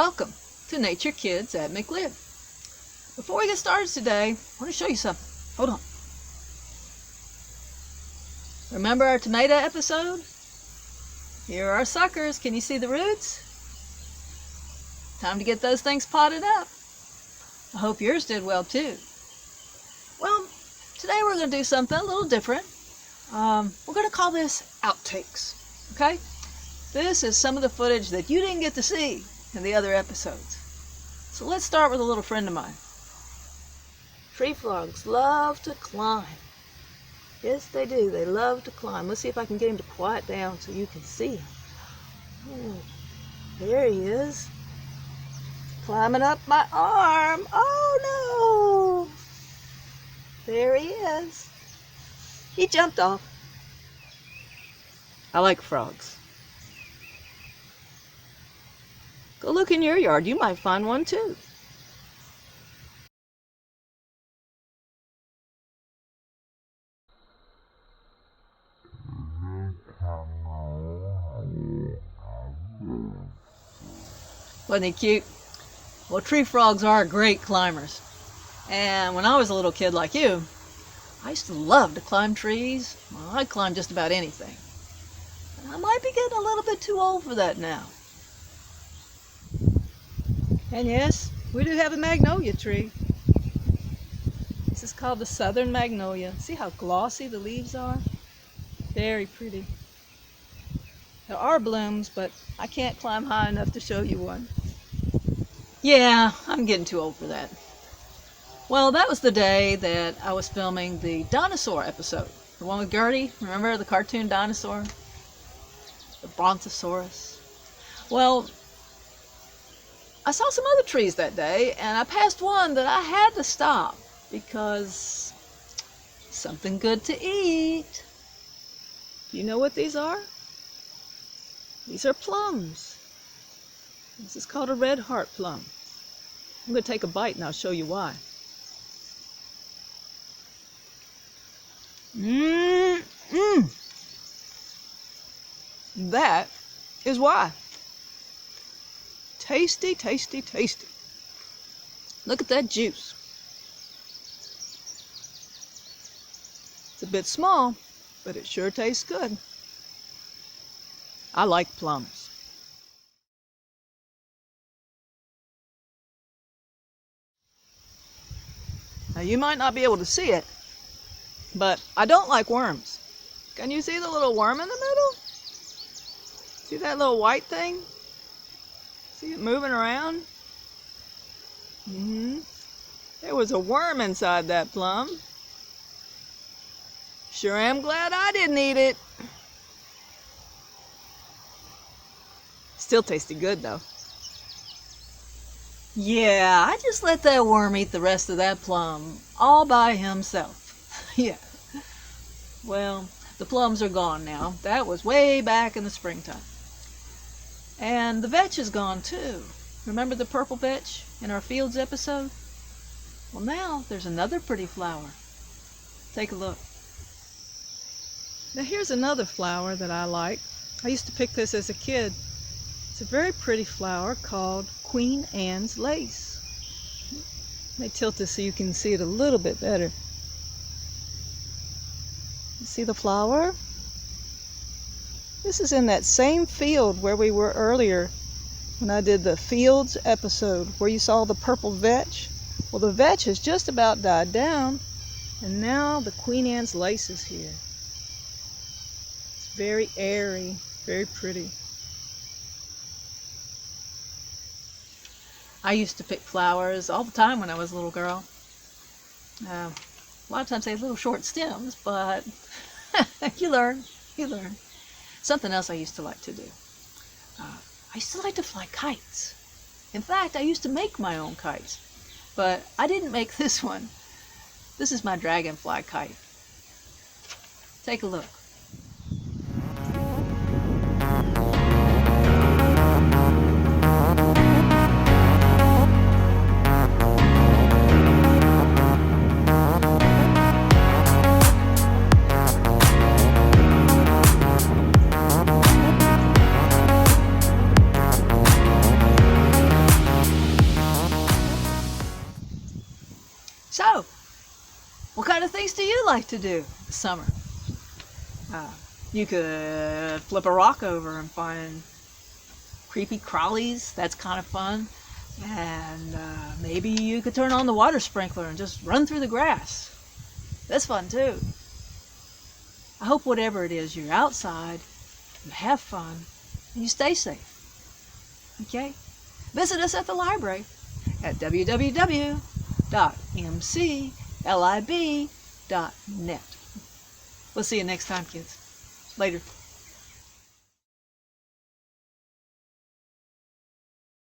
Welcome to Nature Kids at McLive. Before we get started today, I want to show you something. Hold on. Remember our tomato episode? Here are our suckers. Can you see the roots? Time to get those things potted up. I hope yours did well too. Well, today we're going to do something a little different. We're going to call this Outtakes. Okay? This is some of the footage that you didn't get to see in the other episodes. So let's start with a little friend of mine. Tree frogs love to climb. Yes, they do. They love to climb. Let's see if I can get him to quiet down so you can see him. Oh, there he is. Climbing up my arm. Oh no! There he is. He jumped off. I like frogs. Go look in your yard. You might find one too. Wasn't he cute? Well, tree frogs are great climbers. And when I was a little kid like you, I used to love to climb trees. Well, I'd climb just about anything. And I might be getting a little bit too old for that now. And yes, we do have a magnolia tree. This is called the southern magnolia. See how glossy the leaves are? Very pretty. There are blooms, but I can't climb high enough to show you one. Yeah, I'm getting too old for that. Well, that was the day that I was filming the dinosaur episode. The one with Gertie. Remember the cartoon dinosaur? The Brontosaurus. Well, I saw some other trees that day, and I passed one that I had to stop because something good to eat. Do you know what these are? These are plums. This is called a red heart plum. I'm going to take a bite and I'll show you why. That is why. Tasty, tasty, tasty. Look at that juice. It's a bit small, but it sure tastes good. I like plums. Now you might not be able to see it, but I don't like worms. Can you see the little worm in the middle? See that little white thing? See it moving around? There was a worm inside that plum. Sure am glad I didn't eat it. Still tasted good though. Yeah, I just let that worm eat the rest of that plum all by himself. Yeah. Well, the plums are gone now. That was way back in the springtime. And the vetch is gone too. Remember the purple vetch in our fields episode? Well, now there's another pretty flower. Take a look. Now here's another flower that I like. I used to pick this as a kid. It's a very pretty flower called Queen Anne's lace. Let me tilt this so you can see it a little bit better. You see the flower? This is in that same field where we were earlier when I did the fields episode where you saw the purple vetch. Well, the vetch has just about died down, and now the Queen Anne's lace is here. It's very airy, very pretty. I used to pick flowers all the time when I was a little girl. A lot of times they had little short stems, but you learn. Something else I used to like to do. I used to like to fly kites. In fact, I used to make my own kites, but I didn't make this one. This is my dragonfly kite. Take a look. What kind of things do you like to do this summer? You could flip a rock over and find creepy crawlies. That's kind of fun. And maybe you could turn on the water sprinkler and just run through the grass. That's fun too. I hope whatever it is, you're outside, you have fun, and you stay safe. Okay? Visit us at the library at www.mclib.net. We'll see you next time, kids. Later.